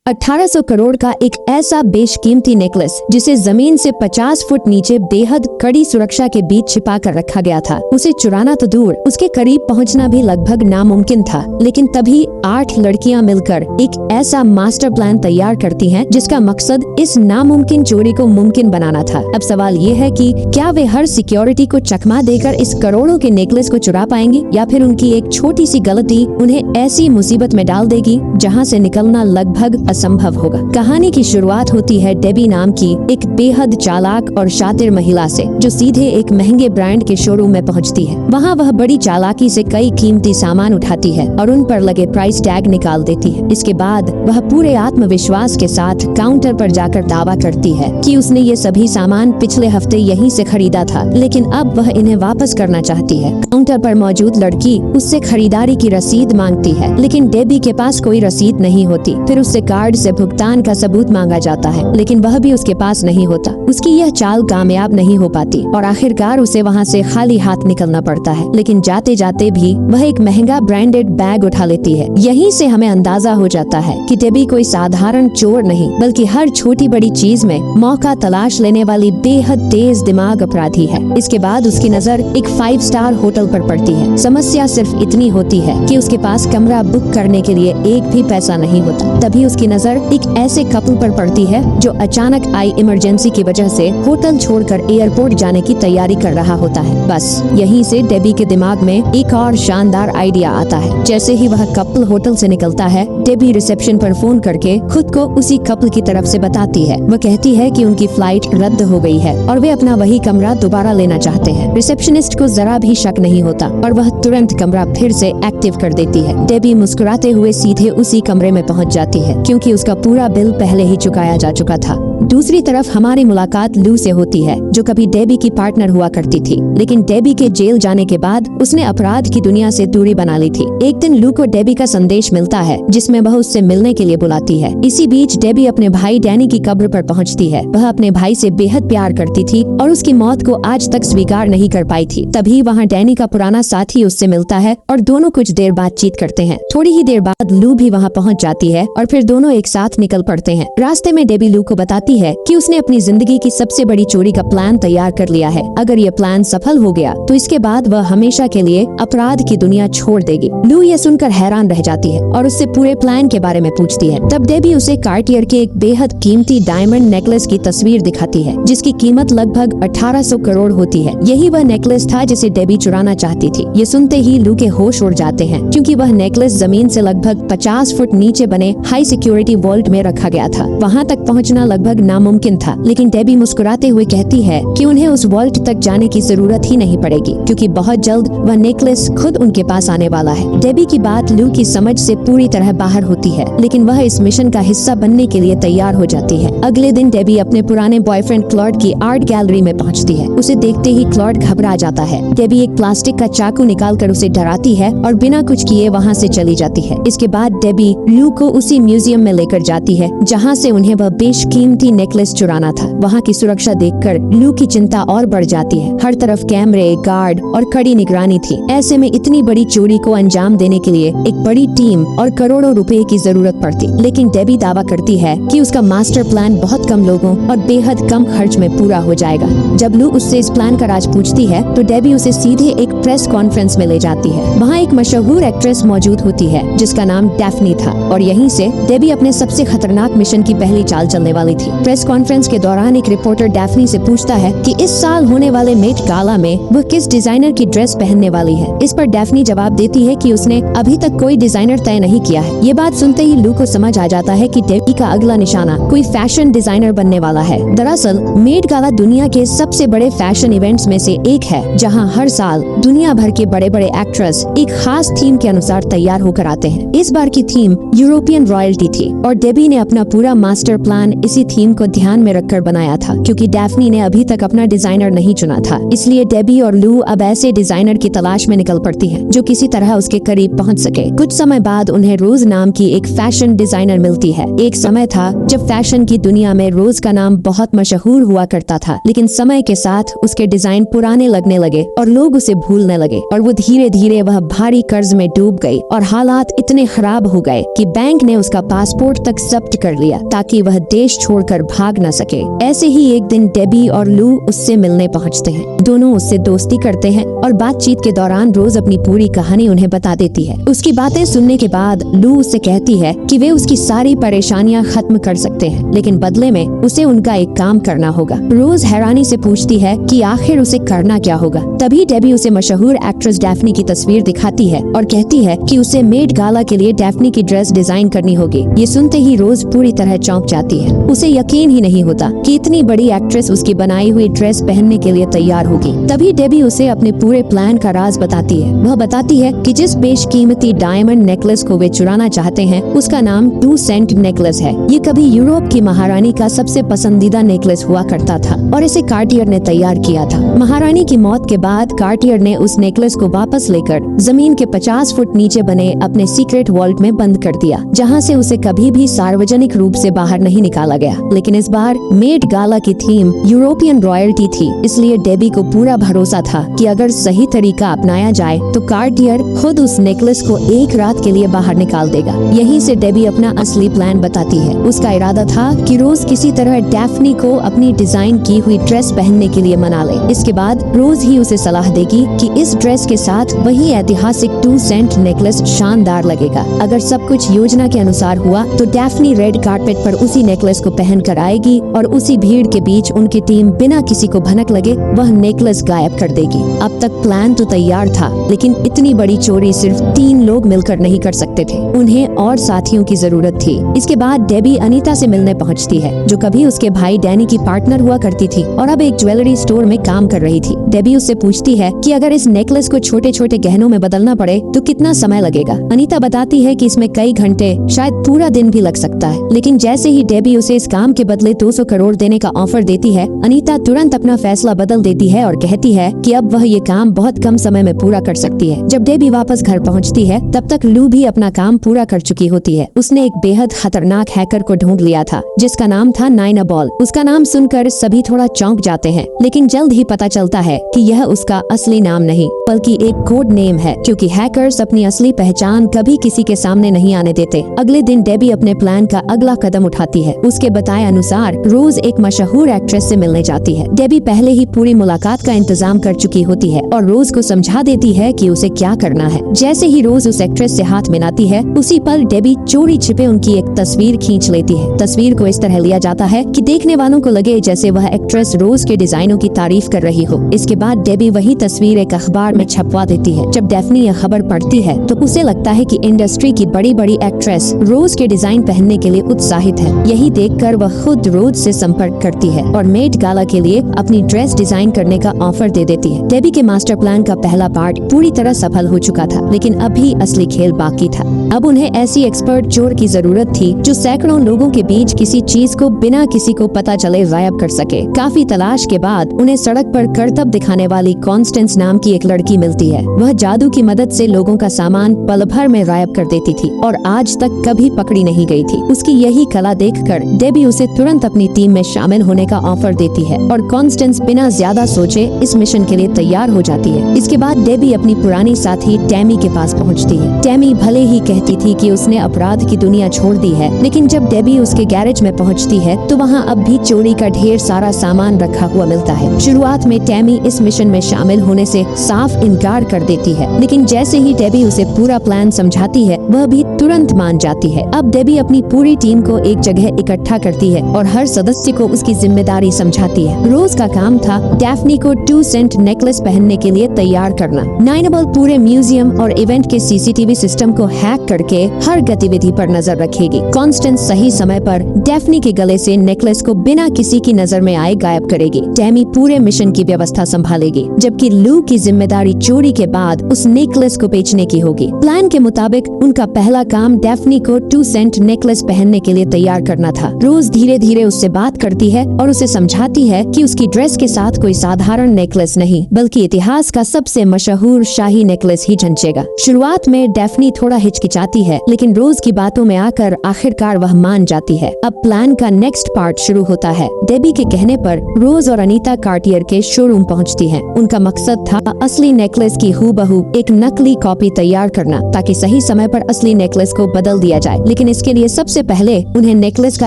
1800 करोड़ का एक ऐसा बेशकीमती नेकलेस जिसे जमीन से 50 फुट नीचे बेहद कड़ी सुरक्षा के बीच छिपा कर रखा गया था, उसे चुराना तो दूर, उसके करीब पहुंचना भी लगभग नामुमकिन था। लेकिन तभी 8 लड़कियां मिलकर एक ऐसा मास्टर प्लान तैयार करती हैं जिसका मकसद इस नामुमकिन चोरी को मुमकिन बनाना था। अब सवाल ये है कि क्या वे हर सिक्योरिटी को चकमा देकर इस करोड़ों के नेकलेस को चुरा पाएंगी, या फिर उनकी एक छोटी सी गलती उन्हें ऐसी मुसीबत में डाल देगी जहां से निकलना लगभग असंभव होगा। कहानी की शुरुआत होती है डेबी नाम की एक बेहद चालाक और शातिर महिला से, जो सीधे एक महंगे ब्रांड के शोरूम में पहुंचती है। वहां वह बड़ी चालाकी से कई कीमती सामान उठाती है और उन पर लगे प्राइस टैग निकाल देती है। इसके बाद वह पूरे आत्मविश्वास के साथ काउंटर पर जाकर दावा करती है कि उसने ये सभी सामान पिछले हफ्ते यहीं से खरीदा था, लेकिन अब वह इन्हें वापस करना चाहती है। काउंटर पर मौजूद लड़की उससे खरीदारी की रसीद मांगती है, लेकिन डेबी के पास कोई रसीद नहीं होती। फिर उससे कार्ड से भुगतान का सबूत मांगा जाता है, लेकिन वह भी उसके पास नहीं होता। उसकी यह चाल कामयाब नहीं हो पाती और आखिरकार उसे वहाँ से खाली हाथ निकलना पड़ता है। लेकिन जाते जाते भी वह एक महंगा ब्रांडेड बैग उठा लेती है। यहीं से हमें अंदाजा हो जाता है कि डेबी कोई साधारण चोर नहीं, बल्कि हर छोटी बड़ी चीज में मौका तलाश लेने वाली बेहद तेज दिमाग अपराधी है। इसके बाद उसकी नजर एक 5 स्टार होटल पर पड़ती है। समस्या सिर्फ इतनी होती है कि उसके पास कमरा बुक करने के लिए एक भी पैसा नहीं होता। तभी उसकी नजर एक ऐसे कपल पर पड़ती है जो अचानक आई इमरजेंसी की वजह से होटल छोड़कर एयरपोर्ट जाने की तैयारी कर रहा होता है। बस यहीं से डेबी के दिमाग में एक और शानदार आइडिया आता है। जैसे ही वह कपल होटल से निकलता है, डेबी रिसेप्शन पर फोन करके खुद को उसी कपल की तरफ से बताती है। वह कहती है कि उनकी फ्लाइट रद्द हो गई है और वे अपना वही कमरा दोबारा लेना चाहते हैं। रिसेप्शनिस्ट को जरा भी शक नहीं होता और वह तुरंत कमरा फिर से एक्टिव कर देती है। डेबी मुस्कुराते हुए सीधे उसी कमरे में पहुंच जाती है, क्योंकि उसका पूरा बिल पहले ही चुकाया जा चुका था। दूसरी तरफ हमारी मुलाकात लू से होती है, जो कभी डेबी की पार्टनर हुआ करती थी, लेकिन डेबी के जेल जाने के बाद उसने अपराध की दुनिया से दूरी बना ली थी। एक दिन लू को डेबी का संदेश मिलता है जिसमें वह उससे मिलने के लिए बुलाती है। इसी बीच डेबी अपने भाई डैनी की कब्र पर पहुंचती है। वह अपने भाई से बेहद प्यार करती थी और उसकी मौत को आज तक स्वीकार नहीं कर पाई थी। तभी वहाँ डैनी का पुराना साथी उससे मिलता है और दोनों कुछ देर बातचीत करते हैं। थोड़ी ही देर बाद लू भी वहाँ पहुँच जाती है और फिर दोनों एक साथ निकल पड़ते हैं। रास्ते में डेबी लू को बताती है कि उसने अपनी जिंदगी की सबसे बड़ी चोरी का प्लान तैयार कर लिया है। अगर ये प्लान सफल हो गया तो इसके बाद वह हमेशा के लिए अपराध की दुनिया छोड़ देगी। लू ये सुनकर हैरान रह जाती है और उससे पूरे प्लान के बारे में पूछती है। तब डेबी उसे कार्टियर के एक बेहद कीमती डायमंड नेकलेस की तस्वीर दिखाती है, जिसकी कीमत लगभग 1800 करोड़ होती है। यही वह नेकलेस था जिसे डेबी चुराना चाहती थी। ये सुनते ही लू के होश उड़ जाते हैं, क्योंकि वह नेकलेस जमीन से लगभग 50 फुट नीचे बने हाई सिक्योरिटी वॉल्ट में रखा गया था। वहाँ तक पहुँचना लगभग नामुमकिन था, लेकिन डेबी मुस्कुराते हुए कहती है कि उन्हें उस वॉल्ट तक जाने की जरूरत ही नहीं पड़ेगी, क्योंकि बहुत जल्द वह नेकलेस खुद उनके पास आने वाला है। डेबी की बात लू की समझ से पूरी तरह बाहर होती है, लेकिन वह इस मिशन का हिस्सा बनने के लिए तैयार हो जाती है। अगले दिन डेबी अपने पुराने बॉयफ्रेंड क्लॉड की आर्ट गैलरी में पहुंचती है। उसे देखते ही क्लॉड घबरा जाता है। डेबी एक प्लास्टिक का चाकू निकालकर उसे डराती है और बिना कुछ किए वहाँ से चली जाती है। इसके बाद डेबी लू को उसी म्यूजियम में लेकर जाती है जहाँ से उन्हें वह बेशकीमती नेकलेस चुराना था। वहाँ की सुरक्षा देखकर लू की चिंता और बढ़ जाती है। हर तरफ कैमरे, गार्ड और कड़ी निगरानी थी। ऐसे में इतनी बड़ी चोरी को अंजाम देने के लिए एक बड़ी टीम और करोड़ों रुपए की जरूरत पड़ती। लेकिन डेबी दावा करती है कि उसका मास्टर प्लान बहुत कम लोगों और बेहद कम खर्च में पूरा हो जाएगा। जब लू उससे इस प्लान का राज पूछती है तो डेबी उसे सीधे एक प्रेस कॉन्फ्रेंस में ले जाती है। वहाँ एक मशहूर एक्ट्रेस मौजूद होती है जिसका नाम डैफ्नी था, और यहीं से डेबी अपने सबसे खतरनाक मिशन की पहली चाल चलने वाली थी। प्रेस कॉन्फ्रेंस के दौरान एक रिपोर्टर डैफ्नी से पूछता है कि इस साल होने वाले मेट गाला में वह किस डिजाइनर की ड्रेस पहनने वाली है। इस पर डैफ्नी जवाब देती है कि उसने अभी तक कोई डिजाइनर तय नहीं किया है। ये बात सुनते ही लू को समझ आ जाता है कि डेबी का अगला निशाना कोई फैशन डिजाइनर बनने वाला है। दरअसल मेट गाला दुनिया के सबसे बड़े फैशन इवेंट्स में से एक है, जहाँ हर साल दुनिया भर के बड़े बड़े एक्ट्रेस एक खास थीम के अनुसार तैयार होकर आते हैं। इस बार की थीम यूरोपियन रॉयल्टी थी और डेबी ने अपना पूरा मास्टर प्लान इसी थीम टीम को ध्यान में रखकर बनाया था, क्योंकि डैफ्नी ने अभी तक अपना डिजाइनर नहीं चुना था। इसलिए डेबी और लू अब ऐसे डिजाइनर की तलाश में निकल पड़ती है जो किसी तरह उसके करीब पहुंच सके। कुछ समय बाद उन्हें रोज नाम की एक फैशन डिजाइनर मिलती है। एक समय था जब फैशन की दुनिया में रोज का नाम बहुत मशहूर हुआ करता था, लेकिन समय के साथ उसके डिजाइन पुराने लगने लगे और लोग उसे भूलने लगे और वो धीरे धीरे वह भारी कर्ज में डूब गई और हालात इतने खराब हो गए कि बैंक ने उसका पासपोर्ट तक जब्त कर लिया ताकि वह देश छोड़कर भाग न सके। ऐसे ही एक दिन डेबी और लू उससे मिलने पहुंचते हैं। दोनों उससे दोस्ती करते हैं और बातचीत के दौरान रोज अपनी पूरी कहानी उन्हें बता देती है। उसकी बातें सुनने के बाद लू उससे कहती है कि वे उसकी सारी परेशानियां खत्म कर सकते हैं, लेकिन बदले में उसे उनका एक काम करना होगा। रोज हैरानी से पूछती है कि आखिर उसे करना क्या होगा। तभी डेबी उसे मशहूर एक्ट्रेस डैफ्नी की तस्वीर दिखाती है और कहती है कि उसे मेट गाला के लिए डैफ्नी की ड्रेस डिजाइन करनी होगी। ये सुनते ही रोज पूरी तरह चौंक जाती है। उसे यकीन ही नहीं होता कि इतनी बड़ी एक्ट्रेस उसकी बनाई हुई ड्रेस पहनने के लिए तैयार होगी। तभी डेबी उसे अपने पूरे प्लान का राज बताती है। वह बताती है कि जिस बेशकीमती डायमंड नेकलेस को वे चुराना चाहते हैं उसका नाम 2 सेंट नेकलेस है। ये कभी यूरोप की महारानी का सबसे पसंदीदा नेकलेस हुआ करता था और इसे कार्टियर ने तैयार किया था। महारानी की मौत के बाद कार्टियर ने उस नेकलेस को वापस लेकर जमीन के 50 फुट नीचे बने अपने सीक्रेट वॉल्ट में बंद कर दिया, जहां से उसे कभी भी सार्वजनिक रूप से बाहर नहीं निकाला गया। लेकिन इस बार मेट गाला की थीम यूरोपियन रॉयल्टी थी, इसलिए डेबी को पूरा भरोसा था कि अगर सही तरीका अपनाया जाए तो कार्टियर खुद उस नेकलेस को एक रात के लिए बाहर निकाल देगा। यहीं से डेबी अपना असली प्लान बताती है। उसका इरादा था कि रोज किसी तरह डैफ्नी को अपनी डिजाइन की हुई ड्रेस पहनने के लिए मना ले। इसके बाद रोज ही उसे सलाह देगी कि इस ड्रेस के साथ वही ऐतिहासिक 2 सेंट नेकलेस शानदार लगेगा। अगर सब कुछ योजना के अनुसार हुआ तो डैफ्नी रेड कारपेट पर उसी नेकलेस को पहन कर आएगी और उसी भीड़ के बीच उनकी टीम बिना किसी को भनक लगे वह नेकलेस गायब कर देगी। अब तक प्लान तो तैयार था, लेकिन इतनी बड़ी चोरी सिर्फ 3 लोग मिलकर नहीं कर सकते थे। उन्हें और साथियों की जरूरत थी। इसके बाद डेबी अनीता से मिलने पहुंचती है, जो कभी उसके भाई डैनी की पार्टनर हुआ करती थी और अब एक ज्वेलरी स्टोर में काम कर रही थी। डेबी उससे पूछती है कि अगर इस नेकलेस को छोटे छोटे गहनों में बदलना पड़े तो कितना समय लगेगा। अनीता बताती है कि इसमें कई घंटे, शायद पूरा दिन भी लग सकता है। लेकिन जैसे ही डेबी उसे इस काम के बदले 200 करोड़ देने का ऑफर देती है, अनीता तुरंत अपना फैसला बदल देती है और कहती है कि अब वह ये काम बहुत कम समय में पूरा कर सकती है। जब डेबी वापस घर पहुंचती है तब तक लू भी अपना काम पूरा कर चुकी होती है। उसने एक बेहद खतरनाक हैकर को ढूंढ लिया था जिसका नाम था नाइना बॉल। उसका नाम सुनकर सभी थोड़ा चौंक जाते हैं, लेकिन जल्द ही पता चलता है कि यह उसका असली नाम नहीं बल्कि एक कोड नेम है, क्योंकि हैकर्स अपनी असली पहचान कभी किसी के सामने नहीं आने देते। अगले दिन डेबी अपने प्लान का अगला कदम उठाती है। उसके बताए अनुसार रोज एक मशहूर एक्ट्रेस से मिलने जाती है। डेबी पहले ही पूरी मुलाकात का इंतजाम कर चुकी होती है और रोज को समझा देती है कि उसे क्या करना है। जैसे ही रोज उस एक्ट्रेस से हाथ मिलाती है, उसी पल डेबी चोरी छिपे उनकी एक तस्वीर खींच लेती है। तस्वीर को इस तरह लिया जाता है कि देखने वालों को लगे जैसे वह एक्ट्रेस रोज के डिजाइनों की तारीफ कर रही हो। इसके बाद डेबी वही तस्वीर एक अखबार में छपवा देती है। जब डैफ्नी यह खबर पढ़ती है तो उसे लगता है कि इंडस्ट्री की बड़ी बड़ी एक्ट्रेस रोज के डिजाइन पहनने के लिए उत्साहित है। यही देखकर वह खुद रोज से संपर्क करती है और मेट गाला के लिए अपनी ड्रेस डिजाइन करने का ऑफर दे देती है। डेबी के मास्टर प्लान का पहला पार्ट पूरी तरह सफल हो चुका था, लेकिन अभी असली खेल बाकी था। अब उन्हें ऐसी एक्सपर्ट चोर की जरूरत थी जो सैकड़ों लोगों के बीच किसी चीज को बिना किसी को पता चले गायब कर सके। काफी तलाश के बाद उन्हें सड़क पर करतब दिखाने वाली कॉन्स्टेंस नाम की एक लड़की मिलती है। वह जादू की मदद से लोगों का सामान पल भर में गायब कर देती थी और आज तक कभी पकड़ी नहीं गई थी। उसकी यही कला देखकर डेबी उसे तुरंत अपनी टीम में शामिल होने का ऑफर देती है और कॉन्स्टेंस बिना ज्यादा सोचे इस मिशन के लिए तैयार हो जाती है। इसके बाद डेबी अपनी पुरानी साथी टैमी के पास पहुंचती है। टैमी भले ही कहती थी कि उसने अपराध की दुनिया छोड़ दी है, लेकिन जब डेबी उसके गैरेज में पहुंचती है तो वहां अब भी चोरी का ढेर सारा सामान रखा हुआ मिलता है। शुरुआत में टैमी इस मिशन में शामिल होने से साफ इनकार कर देती है, लेकिन जैसे ही डेबी उसे पूरा प्लान समझाती है वह भी तुरंत मान जाती है। अब डेबी अपनी पूरी टीम को एक जगह इकट्ठा करती है और हर सदस्य को उसकी जिम्मेदारी समझाती है। रोज का काम था डैफ्नी को 2 सेंट नेकलेस पहनने के लिए तैयार करना। नाइना बॉल पूरे म्यूजियम और इवेंट के सीसीटीवी सिस्टम को हैक करके हर गतिविधि पर नजर रखेगी। कॉन्स्टेंस सही समय पर डैफ्नी के गले से नेकलेस को बिना किसी की नजर में आए गायब करेगी। टैमी पूरे मिशन की व्यवस्था संभालेगी, जबकि लू की जिम्मेदारी चोरी के बाद उस नेकलेस को बेचने की होगी। प्लान के मुताबिक उनका पहला काम डैफ्नी को 2 सेंट नेकलेस पहनने के लिए तैयार करना था। रोज रोज धीरे धीरे उससे बात करती है और उसे समझाती है कि उसकी ड्रेस के साथ कोई साधारण नेकलेस नहीं बल्कि इतिहास का सबसे मशहूर शाही नेकलेस ही जंचेगा। शुरुआत में डेफनी थोड़ा हिचकिचाती है, लेकिन रोज की बातों में आकर आखिरकार वह मान जाती है। अब प्लान का नेक्स्ट पार्ट शुरू होता है। डेबी के कहने पर रोज और अनीता कार्टियर के शोरूम पहुंचती हैं। उनका मकसद था असली नेकलेस की हूबहू एक नकली कॉपी तैयार करना, ताकि सही समय पर असली नेकलेस को बदल दिया जाए। लेकिन इसके लिए सबसे पहले उन्हें नेकलेस का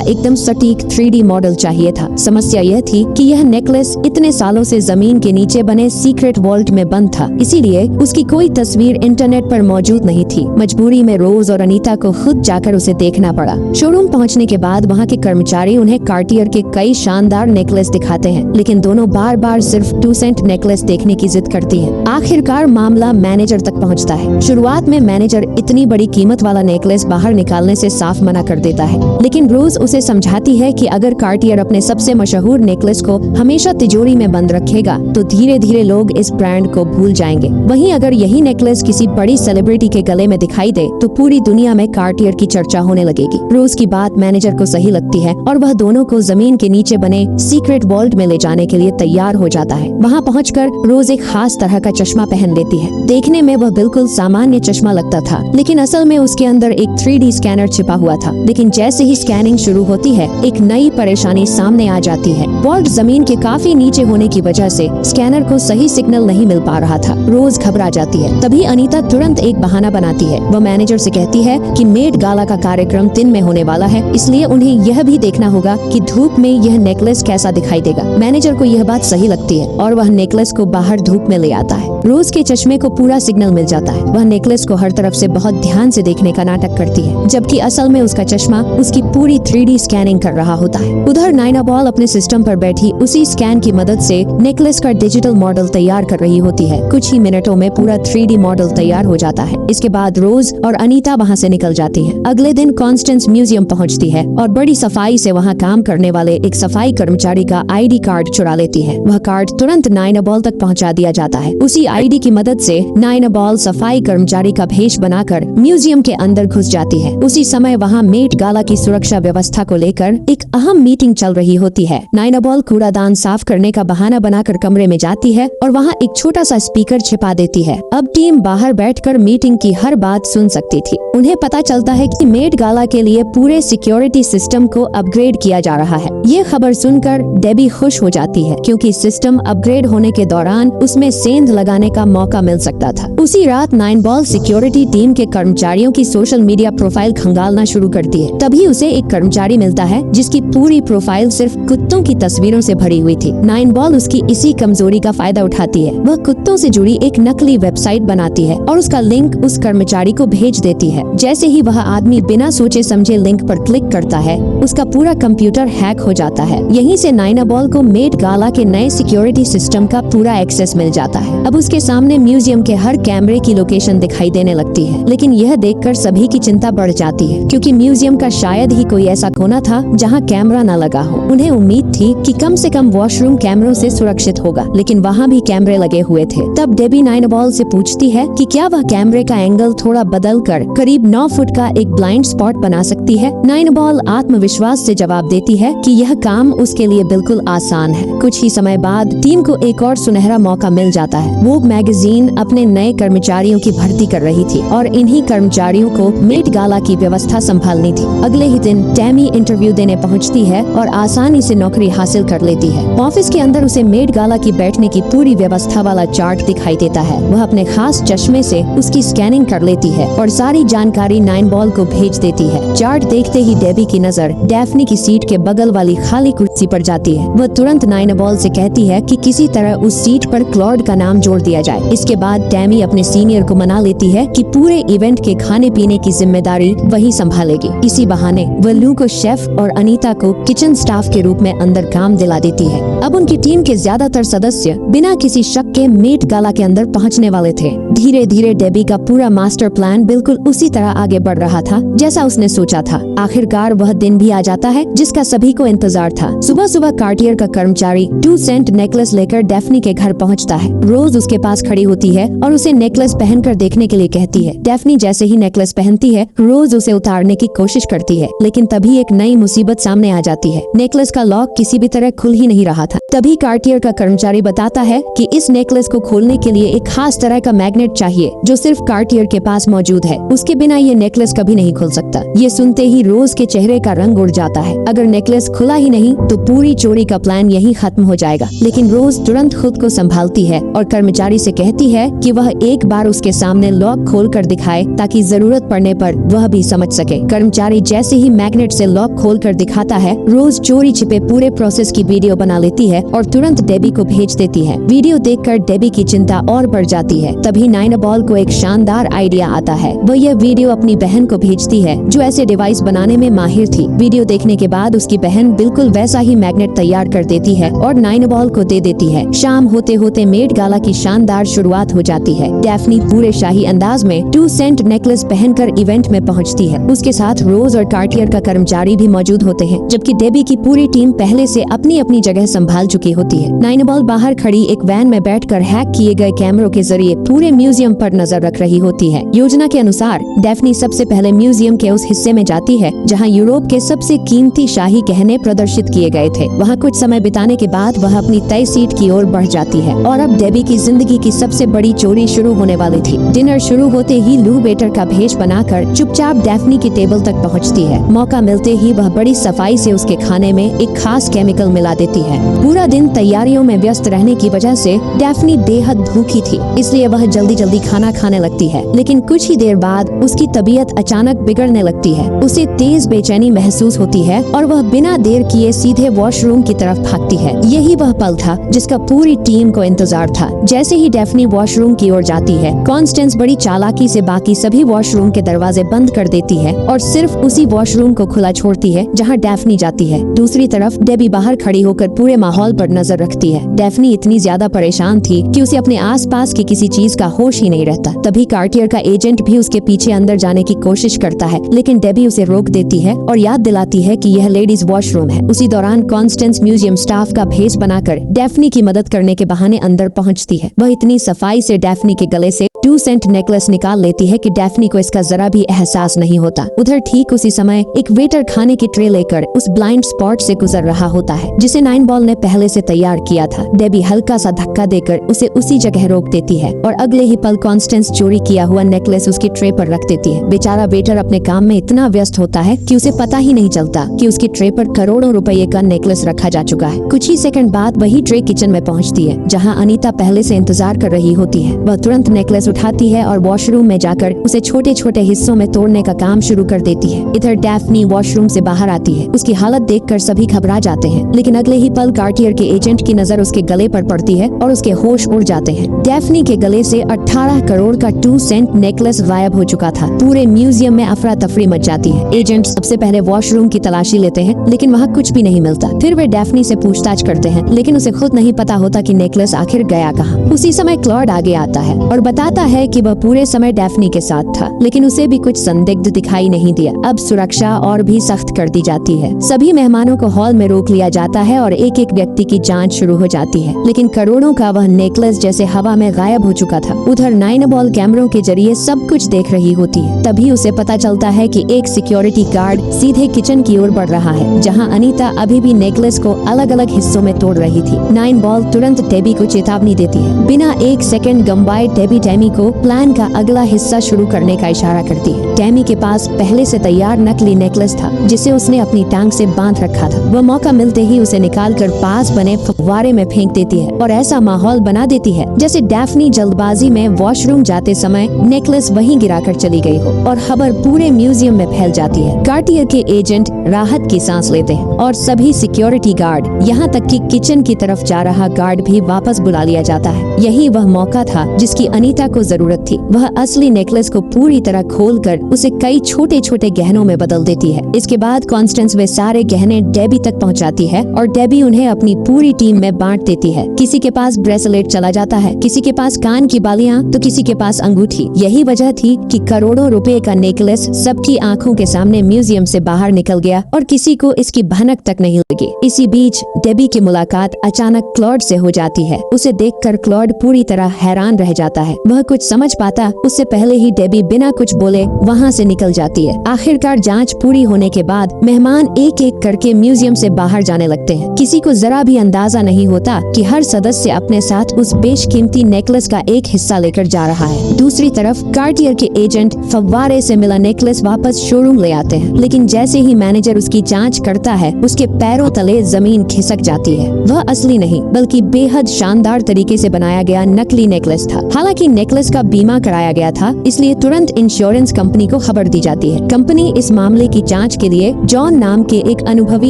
एकदम सटीक 3D मॉडल चाहिए था। समस्या यह थी कि यह नेकलेस इतने सालों से जमीन के नीचे बने सीक्रेट वॉल्ट में बंद था, इसीलिए उसकी कोई तस्वीर इंटरनेट पर मौजूद नहीं थी। मजबूरी में रोज और अनीता को खुद जाकर उसे देखना पड़ा। शोरूम पहुंचने के बाद वहां के कर्मचारी उन्हें कार्टियर के कई शानदार नेकलेस दिखाते हैं, लेकिन दोनों बार बार सिर्फ 2 सेंट नेकलेस देखने की जिद करती हैं। आखिरकार मामला मैनेजर तक पहुंचता है। शुरुआत में मैनेजर इतनी बड़ी कीमत वाला नेकलेस बाहर निकालने से साफ मना कर देता है, लेकिन रोज उसे समझाती है कि अगर कार्टियर अपने सबसे मशहूर नेकलेस को हमेशा तिजोरी में बंद रखेगा तो धीरे धीरे लोग इस ब्रांड को भूल जाएंगे। वहीं अगर यही नेकलेस किसी बड़ी सेलिब्रिटी के गले में दिखाई दे तो पूरी दुनिया में कार्टियर की चर्चा होने लगेगी। रोज की बात मैनेजर को सही लगती है और वह दोनों को जमीन के नीचे बने सीक्रेट वॉल्ट में ले जाने के लिए तैयार हो जाता है। वहाँ पहुंचकर रोज एक खास तरह का चश्मा पहन लेती है। देखने में वह बिल्कुल सामान्य चश्मा लगता था, लेकिन असल में उसके अंदर एक 3D स्कैनर छिपा हुआ था। लेकिन जैसे ही स्कैनिंग शुरू होती है, एक नई परेशानी सामने आ जाती है। वॉल्ट जमीन के काफी नीचे होने की वजह से स्कैनर को सही सिग्नल नहीं मिल पा रहा था। रोज घबरा जाती है। तभी अनीता तुरंत एक बहाना बनाती है। वह मैनेजर से कहती है कि मेट गाला का कार्यक्रम दिन में होने वाला है, इसलिए उन्हें यह भी देखना होगा कि धूप में यह नेकलेस कैसा दिखाई देगा। मैनेजर को यह बात सही लगती है और वह नेकलेस को बाहर धूप में ले आता है। रोज के चश्मे को पूरा सिग्नल मिल जाता है। वह नेकलेस को हर तरफ से बहुत ध्यान से देखने का नाटक करती है, जबकि असल में उसका चश्मा उसकी पूरी 3D स्कैनिंग कर रहा होता है। उधर नाइना बॉल अपने सिस्टम पर बैठी उसी स्कैन की मदद से नेकलेस का डिजिटल मॉडल तैयार कर रही होती है। कुछ ही मिनटों में पूरा 3D मॉडल तैयार हो जाता है। इसके बाद रोज और अनीता वहाँ से निकल जाती है। अगले दिन कॉन्स्टेंस म्यूजियम पहुँचती है और बड़ी सफाई से वहाँ काम करने वाले एक सफाई कर्मचारी का ID कार्ड चुरा लेती है। वह कार्ड तुरंत नाइना बॉल तक पहुँचा दिया जाता है। उसी ID की मदद से नाइना बॉल सफाई कर्मचारी का भेष बनाकर म्यूजियम के अंदर घुस जाती है। उसी समय वहाँ मेट गाला की सुरक्षा व्यवस्था को लेकर एक अहम मीटिंग चल रही होती है। नाइना बॉल कूड़ादान साफ करने का बहाना बनाकर कमरे में जाती है और वहाँ एक छोटा सा स्पीकर छिपा देती है। अब टीम बाहर बैठकर मीटिंग की हर बात सुन सकती थी। उन्हें पता चलता है कि मेट गाला के लिए पूरे सिक्योरिटी सिस्टम को अपग्रेड किया जा रहा है। ये खबर सुनकर डेबी खुश हो जाती है, क्योंकि सिस्टम अपग्रेड होने के दौरान उसमें सेंध लगाने का मौका मिल सकता था। उसी रात नाइन बॉल सिक्योरिटी टीम के कर्मचारियों की सोशल मीडिया प्रोफाइल खंगालना शुरू करती है। तभी उसे एक कर्मचारी मिलता है जिसकी पूरी प्रोफाइल सिर्फ कुत्तों की तस्वीरों से भरी हुई थी। नाइन बॉल उसकी इसी कमजोरी का फायदा उठाती है। वह कुत्तों से जुड़ी एक नकली वेबसाइट बनाती है और उसका लिंक उस कर्मचारी को भेज देती है। जैसे ही वह आदमी बिना सोचे समझे लिंक पर क्लिक करता है, उसका पूरा कंप्यूटर हैक हो जाता है। यहीं से नाइना बॉल को मेट गाला के नए सिक्योरिटी सिस्टम का पूरा एक्सेस मिल जाता है। अब उसके सामने म्यूजियम के हर कैमरे की लोकेशन दिखाई देने लगती है। लेकिन यह देखकर सभी की चिंता बढ़ जाती है, क्योंकि म्यूजियम का शायद ही कोई ऐसा कोना था जहां कैमरा न लगा हो। उन्हें उम्मीद थी कि कम से कम वॉशरूम कैमरों से सुरक्षित होगा, लेकिन वहां भी कैमरे लगे हुए थे। तब डेबी नाइना बॉल से पूछती है कि क्या वह कैमरे का एंगल थोड़ा बदल कर करीब 9 फुट का एक ब्लाइंड स्पॉट बना सकती है। नाइना बॉल आत्मविश्वास से जवाब देती है कि यह काम उसके लिए बिल्कुल आसान है। कुछ ही समय बाद टीम को एक और सुनहरा मौका मिल जाता है। वोग मैगजीन अपने नए कर्मचारियों की भर्ती कर रही थी और इन्हीं कर्मचारियों को मेट गाला की व्यवस्था संभालनी थी। अगले ही दिन टैमी इंटरव्यू देने पहुंचती है और आसानी से नौकरी हासिल कर लेती है। ऑफिस के अंदर उसे मेट गाला की बैठने की पूरी व्यवस्था वाला चार्ट दिखाई देता है। वह अपने खास चश्मे से उसकी स्कैनिंग कर लेती है और सारी जानकारी नाइन बॉल को भेज देती है। चार्ट देखते ही डेबी की नजर डैफ्नी की सीट के बगल वाली खाली कुर्सी पर जाती है। वह तुरंत नाइना बॉल से कहती है कि किसी तरह उस सीट पर क्लॉड का नाम जोड़ दिया जाए। इसके बाद टैमी अपने सीनियर को मना लेती है कि पूरे इवेंट के खाने पीने की जिम्मेदारी वही संभालेगी। इसी बहाने वह लू को शेफ और अनीता को किचन स्टाफ के रूप में अंदर काम दिला देती है। अब उनकी टीम के ज्यादातर सदस्य बिना किसी शक के मेट गाला के अंदर पहुंचने वाले थे। धीरे धीरे डेबी का पूरा मास्टर प्लान बिल्कुल उसी तरह आगे बढ़ रहा था जैसा उसने सोचा था। आखिरकार वह दिन भी आ जाता है जिसका सभी को इंतजार था। सुबह सुबह कार्टियर का कर्मचारी 2 सेंट नेकलेस लेकर डेफ्नी के घर पहुंचता है। रोज उसके पास खड़ी होती है और उसे नेकलेस पहनकर देखने के लिए कहती है। डेफ्नी जैसे ही नेकलेस पहनती है, रोज उसे उतारने की कोशिश करती है, लेकिन तभी एक नई मुसीबत सामने आ जाती है। नेकलेस का लॉक किसी भी तरह खुल ही नहीं रहा था। तभी कार्टियर का कर्मचारी बताता है कि इस नेकलेस को खोलने के लिए एक खास तरह का मैग्नेट चाहिए जो सिर्फ कार्टियर के पास मौजूद है। उसके बिना ये नेकलेस कभी नहीं खुल सकता। ये सुनते ही रोज के चेहरे का रंग उड़ जाता है। अगर नेकलेस खुला ही नहीं तो पूरी चोरी का प्लान यहीं खत्म हो जाएगा। लेकिन रोज तुरंत खुद को संभालती है और कर्मचारी से कहती है कि वह एक बार उसके सामने लॉक खोल कर दिखाए ताकि जरूरत पड़ने पर वह भी समझ सके। कर्मचारी जैसे ही मैग्नेट से लॉक खोल कर दिखाता है, रोज चोरी छिपे पूरे प्रोसेस की वीडियो बना लेती है और तुरंत डेबी को भेज देती है। वीडियो देखकर डेबी की चिंता और बढ़ जाती है। तभी नाइनाबॉल को एक शानदार आइडिया आता है। वह यह वीडियो अपनी बहन को भेजती है जो ऐसे डिवाइस बनाने में माहिर थी। वीडियो देखने के बाद उसकी बहन बिल्कुल वैसा ही मैग्नेट तैयार कर देती है और नाइनाबॉल को दे देती है। शाम होते होते मेट गाला की शानदार शुरुआत हो जाती है। डैफ्नी पूरे शाही अंदाज में 2 सेंट नेकलेस पहनकर इवेंट में पहुंचती है। उसके साथ रोज और कार्टियर का कर्मचारी भी मौजूद होते हैं, जबकि डेबी की पूरी टीम पहले से अपनी अपनी जगह संभाल चुकी होती है। नाइनाबॉल बाहर खड़ी एक वैन में बैठकर हैक किए गए कैमरों के जरिए पूरे म्यूजियम पर नजर रख रही होती है। योजना के अनुसार डैफ्नी सबसे पहले म्यूजियम के उस हिस्से में जाती है जहां यूरोप के सबसे कीमती शाही गहने प्रदर्शित किए गए थे। वहां कुछ समय बिताने के बाद वह अपनी तय सीट की ओर बढ़ जाती है और अब डेबी की जिंदगी की सबसे बड़ी चोरी शुरू होने वाली थी। डिनर शुरू होते ही लू वेटर का भेष बनाकर चुपचाप डैफ्नी की टेबल तक पहुंचती है। मौका मिलते ही वह बड़ी सफाई से उसके खाने में एक खास केमिकल मिला देती है। पूरा दिन तैयारियों में व्यस्त रहने की वजह से डैफ्नी बेहद भूखी थी, इसलिए वह जल्दी जल्दी खाना खाने लगती है। लेकिन कुछ ही देर बाद उसकी तबीयत अचानक बिगड़ने लगती है। उसे तेज बेचैनी महसूस होती है और वह बिना देर किए सीधे वॉशरूम की तरफ भागती है। यही वह पल था जिसका पूरी टीम को इंतजार था। जैसे ही डैफ्नी वॉशरूम की ओर जाती है, कॉन्स्टेंस बड़ी चालाकी से बाकी सभी वॉशरूम के दरवाजे बंद कर देती है और सिर्फ उसी वॉशरूम को खुला छोड़ती है जहां डैफ्नी जाती है। दूसरी तरफ डेबी बाहर खड़ी होकर पूरे माहौल पर नजर रखती है। डैफ्नी इतनी ज्यादा परेशान थी कि उसे अपने आसपास की किसी चीज का होश ही नहीं रहता। तभी कार्टियर का एजेंट भी उसके पीछे अंदर जाने की कोशिश करता है, लेकिन डेबी उसे रोक देती है और याद दिलाती है कि यह लेडीज वॉशरूम है। उसी दौरान कॉन्स्टेंस म्यूजियम स्टाफ का भेष बनाकर डैफ्नी की मदद करने के बहाने अंदर पहुंचती है। वह इतनी सफाई से डैफ्नी के गले से 2 सेंट नेकलेस निकाल लेती है कि डैफ्नी को इसका जरा भी एहसास नहीं होता। उधर ठीक उसी समय एक वेटर खाने की ट्रे लेकर उस ब्लाइंड स्पॉट से गुजर रहा होता है जिसे नाइनाबॉल ने पहले से तैयार किया था। डेबी हल्का सा धक्का देकर उसे उसी जगह रोक देती है और अगले ही पल कॉन्स्टेंस चोरी किया हुआ नेकलेस उसकी ट्रे पर रख देती है। बेचारा वेटर अपने काम में इतना व्यस्त होता है कि उसे पता ही नहीं चलता कि उसकी ट्रे पर करोड़ों रुपए का नेकलेस रखा जा चुका है। कुछ ही सेकंड बाद वही ट्रे किचन में पहुंचती है जहां अनीता पहले से इंतजार कर रही होती है। वह तुरंत नेकलेस उठाती है और वॉशरूम में जाकर उसे छोटे छोटे हिस्सों में तोड़ने का काम शुरू कर देती है। इधर डैफ्नी वॉशरूम से बाहर आती है। उसकी हालत देखकर सभी घबरा जाते हैं, लेकिन अगले ही पल कार्टियर के एजेंट की नजर उसके गले पर पड़ती है और उसके होश उड़ जाते हैं। डैफ्नी के गले से 18 करोड़ का 2 सेंट नेकलेस गायब हो चुका था। पूरे म्यूजियम में अफरा तफरी मच जाती है। एजेंट सबसे पहले वॉशरूम की तलाशी लेते हैं, लेकिन वहाँ कुछ भी नहीं मिलता। फिर वे डैफ्नी से पूछताछ करते हैं, लेकिन उसे खुद नहीं पता होता कि नेकलेस आखिर गया कहाँ। उसी समय क्लॉड आगे आता है और बताता है कि वह पूरे समय डैफ्नी के साथ था, लेकिन उसे भी कुछ संदिग्ध दिखाई नहीं दिया। अब सुरक्षा और भी सख्त कर दी जाती है। सभी मेहमानों को हॉल में रोक लिया जाता है और एक एक व्यक्ति की जांच शुरू हो जाती है, लेकिन करोड़ों का वह नेकलेस जैसे हवा में गायब हो चुका था। उधर नाइनाबॉल कैमरों के जरिए सब कुछ देख रही होती है। तभी उसे पता चलता है कि एक सिक्योरिटी गार्ड सीधे किचन की ओर बढ़ रहा है, जहां अनीता अभी भी नेकलेस को अलग अलग हिस्सों में तोड़ रही थी। नाइनाबॉल तुरंत डेबी को चेतावनी देती है। बिना एक सेकंड गंवाए डेबी टैमी को प्लान का अगला हिस्सा शुरू करने का इशारा करती है। टैमी के पास पहले से तैयार नकली नेकलेस था जिसे उसने अपनी टांग से बांध रखा था। वह मौका मिलते ही उसे निकालकर पास बने फव्वारे में फेंक देती है और ऐसा माहौल बना देती है जैसे डैफ्नी जल्दबाजी में वॉशरूम जाते समय नेकलेस वहीं गिराकर चली गई हो और खबर पूरे म्यूजियम में फैल जाती है। कार्टियर के एजेंट राहत की सांस लेते हैं और सभी सिक्योरिटी गार्ड, यहाँ तक कि किचन की तरफ जा रहा गार्ड भी वापस बुला लिया जाता है। यही वह मौका था जिसकी अनीता को जरूरत थी। वह असली नेकलेस को पूरी तरह खोलकर उसे कई छोटे छोटे गहनों में बदल देती है। इसके बाद कॉन्स्टेंस वे सारे गहने डेबी तक पहुंचाती है और डेबी उन्हें अपनी अपनी पूरी टीम में बांट देती है। किसी के पास ब्रेसलेट चला जाता है, किसी के पास कान की बालियां तो किसी के पास अंगूठी। यही वजह थी कि करोड़ों रुपए का नेकलेस सबकी आंखों के सामने म्यूजियम से बाहर निकल गया और किसी को इसकी भनक तक नहीं लगी। इसी बीच डेबी की मुलाकात अचानक क्लॉड से हो जाती है। उसे देखकर क्लॉड पूरी तरह हैरान रह जाता है। वह कुछ समझ पाता उससे पहले ही डेबी बिना कुछ बोले वहाँ से निकल जाती है। आखिरकार जांच पूरी होने के बाद मेहमान एक एक करके म्यूजियम से बाहर जाने लगते हैं। किसी को जरा भी अंदाजा नहीं होता कि हर सदस्य अपने साथ उस बेशकीमती नेकलेस का एक हिस्सा लेकर जा रहा है। दूसरी तरफ कार्टियर के एजेंट फव्वारे से मिला नेकलेस वापस शोरूम ले आते हैं, लेकिन जैसे ही मैनेजर उसकी जांच करता है उसके पैरों तले जमीन खिसक जाती है। वह असली नहीं बल्कि बेहद शानदार तरीके से बनाया गया नकली नेकलेस था। हालांकि नेकलेस का बीमा कराया गया था, इसलिए तुरंत इंश्योरेंस कंपनी को खबर दी जाती है। कंपनी इस मामले की जांच के लिए जॉन नाम के एक अनुभवी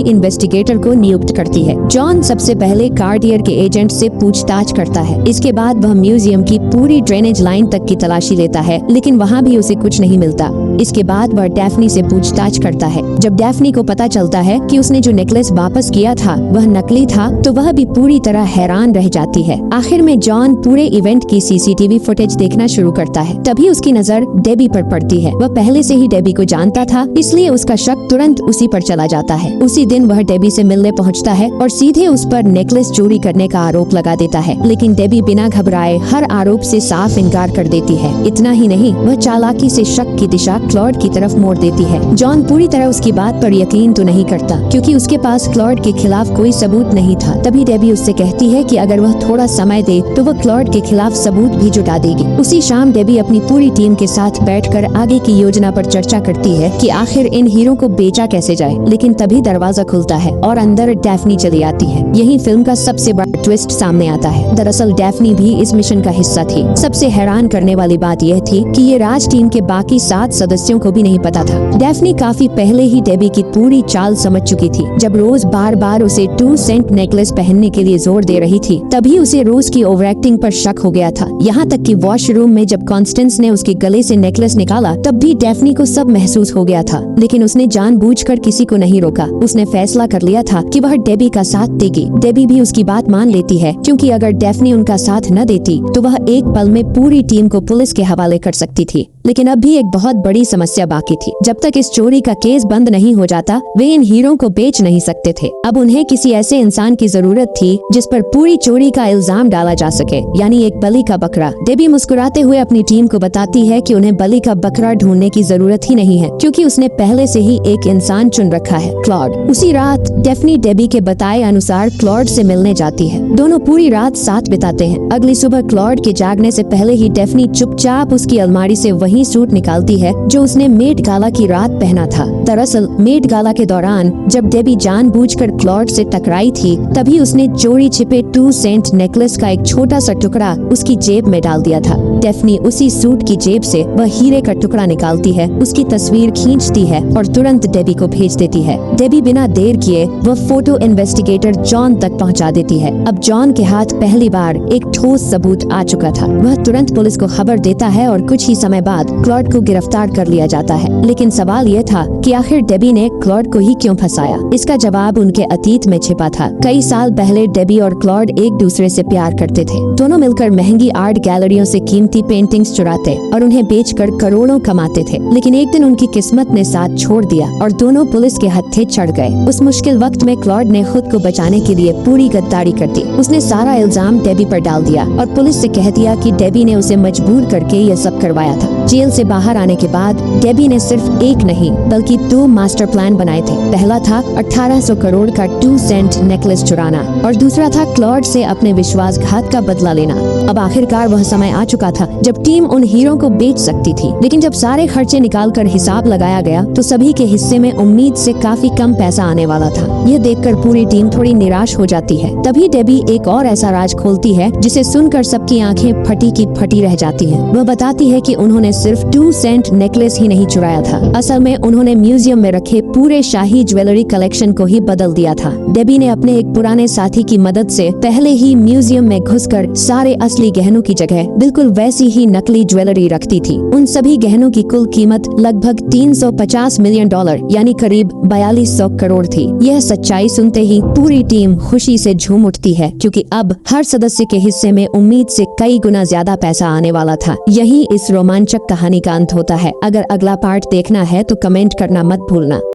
इन्वेस्टिगेटर को नियुक्त करती है। जॉन सबसे पहले कार्टियर के एजेंट से पूछताछ करता है। इसके बाद वह म्यूजियम की पूरी ड्रेनेज लाइन तक की तलाशी लेता है, लेकिन वहाँ भी उसे कुछ नहीं मिलता। इसके बाद वह डैफ्नी से पूछताछ करता है। जब डैफ्नी को पता चलता है कि उसने जो नेकलेस वापस किया था वह नकली था, तो वह भी पूरी तरह हैरान रह जाती है। आखिर में जॉन पूरे इवेंट की सीसीटीवी फुटेज देखना शुरू करता है। तभी उसकी नजर डेबी पर पड़ती है। वह पहले से ही डेबी को जानता था, इसलिए उसका शक तुरंत उसी पर चला जाता है। उसी दिन वह डेबी से मिलने पहुंचता है और सीधे उस पर नेकलेस चोरी करने का आरोप लगा देता है, लेकिन डेबी बिना घबराए हर आरोप से साफ इनकार कर देती है। इतना ही नहीं, वह चालाकी से शक की दिशा क्लॉड की तरफ मोड़ देती है। जॉन पूरी तरह उसकी बात पर यकीन तो नहीं करता, क्योंकि उसके पास क्लॉड के खिलाफ कोई सबूत नहीं था। तभी डेबी उससे कहती है कि अगर वह थोड़ा समय दे तो वह क्लॉड के खिलाफ सबूत भी जुटा देगी। उसी शाम डेबी अपनी पूरी टीम के साथ बैठकर आगे की योजना पर चर्चा करती है कि आखिर इन हीरो को बेचा कैसे जाए। लेकिन तभी दरवाजा खुलता है और अंदर डैफ्नी चली आती है। यही फिल्म का सबसे बड़ा ट्विस्ट सामने आता है। दरअसल डैफ्नी भी इस मिशन का हिस्सा थी। सबसे हैरान करने वाली बात यह थी कि ये राज टीम के बाकी 7 सदस्यों को भी नहीं पता था। डैफ्नी काफी पहले ही डेबी की पूरी चाल समझ चुकी थी। जब रोज बार बार उसे 2 सेंट नेकलेस पहनने के लिए जोर दे रही थी, तभी उसे रोज की ओवर एक्टिंग पर शक हो गया था। यहाँ तक कि वॉशरूम में जब कॉन्स्टेंस ने उसके गले से नेकलेस निकाला, तब भी डैफ्नी को सब महसूस हो गया था, लेकिन उसने जानबूझकर किसी को नहीं रोका। उसने फैसला कर लिया था कि वह डेबी का साथ देगी। डेबी भी उसकी बात मान लेती है, क्योंकि अगर डैफ्नी उनका साथ न देती तो वह एक पल में पूरी टीम को पुलिस के हवाले कर सकती थी। लेकिन अब भी एक बहुत बड़ी समस्या बाकी थी। जब तक इस चोरी का केस बंद नहीं हो जाता, वे इन हीरो को बेच नहीं सकते थे। अब उन्हें किसी ऐसे इंसान की जरूरत थी जिस पर पूरी चोरी का इल्जाम डाला जा सके, यानी एक बलि का बकरा। डेबी मुस्कुराते हुए अपनी टीम को बताती है कि उन्हें बलि का बकरा ढूंढने की जरूरत ही नहीं है, क्योंकि उसने पहले से ही एक इंसान चुन रखा है, क्लॉड। उसी रात डैफ्नी डेबी के बताए अनुसार क्लॉड से मिलने जाती है। दोनों पूरी रात साथ बिताते हैं। अगली सुबह क्लॉड के जागने से पहले ही डैफ्नी चुपचाप उसकी अलमारी से वही सूट निकालती है जो उसने मेट गाला की रात पहना था। दरअसल मेट गाला के दौरान जब डेबी जानबूझकर क्लॉड से टकराई थी, तभी उसने चोरी छिपे 2 सेंट नेकलेस का एक छोटा सा टुकड़ा उसकी जेब में डाल दिया था। डैफ्नी उसी सूट की जेब से वह हीरे का टुकड़ा निकालती है, उसकी तस्वीर खींचती है और तुरंत डेबी को भेज देती है। डेबी बिना देर किए वह फोटो इन्वेस्टिगेटर जॉन तक पहुंचा देती है। अब जॉन के हाथ पहली बार एक ठोस सबूत आ चुका था। वह तुरंत पुलिस को खबर देता है और कुछ ही समय बाद क्लॉड को गिरफ्तार कर लिया जाता है। लेकिन सवाल यह था कि आखिर डेबी ने क्लॉड को ही क्यों फंसाया। इसका जवाब उनके अतीत में छिपा था। कई साल पहले डेबी और क्लॉड एक दूसरे से प्यार करते थे। दोनों मिलकर महंगी आर्ट गैलरियों से कीमती पेंटिंग्स चुराते और उन्हें बेचकर करोड़ों कमाते थे। लेकिन एक दिन उनकी किस्मत ने साथ छोड़ दिया और दोनों पुलिस के हत्थे चढ़ गए। उस मुश्किल वक्त में क्लॉड ने खुद को बचाने के लिए पूरी गद्दारी कर दी। उसने सारा इल्जाम डेबी पर डाल दिया और पुलिस से कह दिया कि डेबी ने उसे मजबूर करके यह सब करवाया था। जेल से बाहर आने के बाद डेबी ने सिर्फ एक नहीं बल्कि 2 मास्टर प्लान बनाए थे। पहला था 1800 करोड़ का 2 सेंट नेकलेस चुराना और दूसरा था क्लॉड से अपने विश्वासघात का बदला लेना। अब आखिरकार वह समय आ चुका था जब टीम उन हीरो को बेच सकती थी। लेकिन जब सारे खर्चे निकालकर हिसाब लगाया गया तो सभी के हिस्से में उम्मीद से काफी कम पैसा आने वाला था। यह देखकर पूरी टीम थोड़ी निराश हो जाती है। तभी डेबी एक और ऐसा राज खोलती है जिसे सुनकर सबकी आंखें फटी की फटी रह जाती हैं। वह बताती है कि उन्होंने सिर्फ 2 सेंट नेकलेस ही नहीं चुराया था, असल में उन्होंने म्यूजियम में रखे पूरे शाही ज्वेलरी कलेक्शन को ही बदल दिया था। डेबी ने अपने एक पुराने साथी की मदद से पहले ही म्यूजियम में घुसकर सारे असली गहनों की जगह बिल्कुल वैसी ही नकली ज्वेलरी रखती थी। उन सभी गहनों की कुल कीमत लगभग $350 मिलियन यानी करीब 4200 करोड़ थी। यह सच्चाई सुनते ही पूरी टीम खुशी से झूम उठती है क्योंकि अब हर सदस्य के हिस्से में उम्मीद से कई गुना ज्यादा पैसा आने वाला था। यही इस रोमांचक कहानी का अंत होता है। अगर अगला पार्ट देखना है तो कमेंट करना मत भूलना।